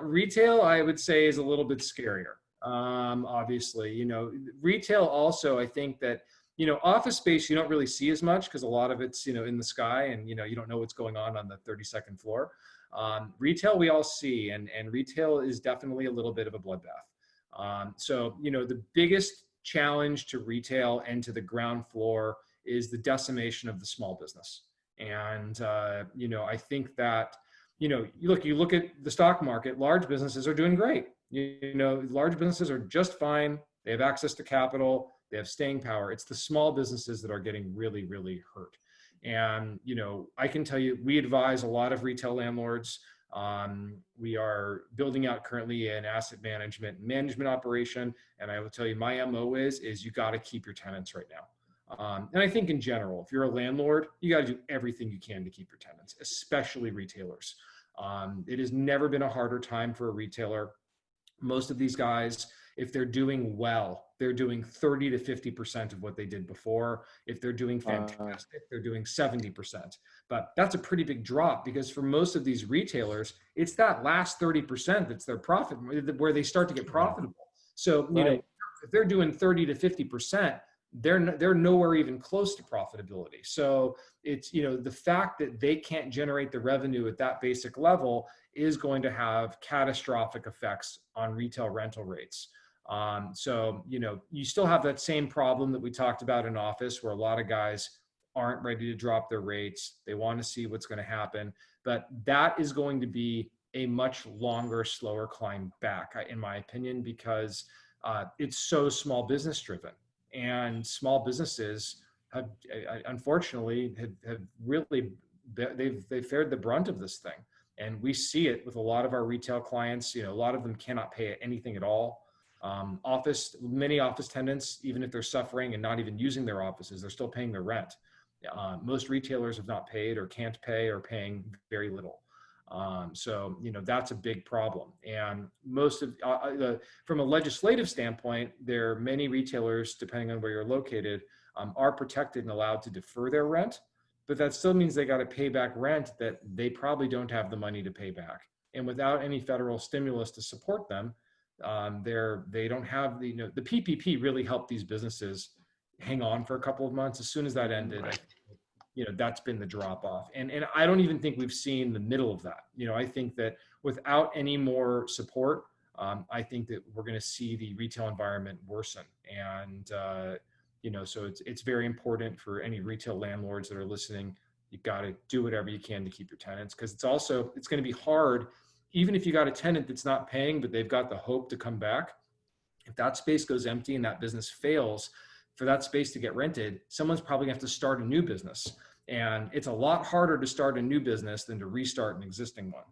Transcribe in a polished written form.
retail, I would say, is a little bit scarier. Obviously, retail also, I think that, office space, you don't really see as much because a lot of it's, in the sky and, you don't know what's going on the 32nd floor. Retail, we all see, and retail is definitely a little bit of a bloodbath. So, the biggest challenge to retail and to the ground floor is the decimation of the small business. And, I think that, you look at the stock market, large businesses are doing great. Large businesses are just fine. They have access to capital. They have staying power. It's the small businesses that are getting really, really hurt. And, I can tell you, we advise a lot of retail landlords. We are building out currently an asset management operation. And I will tell you, my MO is you got to keep your tenants right now. And I think in general, if you're a landlord, you got to do everything you can to keep your tenants, especially retailers. It has never been a harder time for a retailer. Most of these guys, if they're doing well, they're doing 30 to 50% of what they did before. If they're doing fantastic, they're doing 70%. But that's a pretty big drop because for most of these retailers, it's that last 30% that's their profit, where they start to get profitable. So, if they're doing 30 to 50%, they're nowhere even close to profitability. So it's, the fact that they can't generate the revenue at that basic level is going to have catastrophic effects on retail rental rates. So, you still have that same problem that we talked about in office, where a lot of guys aren't ready to drop their rates. They want to see what's going to happen, but that is going to be a much longer, slower climb back, in my opinion, because it's so small business driven. And small businesses have, unfortunately, have really, they've fared the brunt of this thing. And we see it with a lot of our retail clients. A lot of them cannot pay anything at all. Many office tenants, even if they're suffering and not even using their offices, they're still paying their rent. Most retailers have not paid or can't pay or paying very little. So, that's a big problem. And most of from a legislative standpoint, there are many retailers, depending on where you're located, are protected and allowed to defer their rent, but that still means they got to pay back rent that they probably don't have the money to pay back. And without any federal stimulus to support them, they don't have the PPP really helped these businesses hang on for a couple of months. As soon as that ended, that's been the drop off. And I don't even think we've seen the middle of that. I think that without any more support, I think that we're going to see the retail environment worsen. And, so it's very important for any retail landlords that are listening. You got to do whatever you can to keep your tenants, because it's going to be hard. Even if you got a tenant that's not paying, but they've got the hope to come back, if that space goes empty and that business fails, for that space to get rented, someone's probably going to have to start a new business. And it's a lot harder to start a new business than to restart an existing one.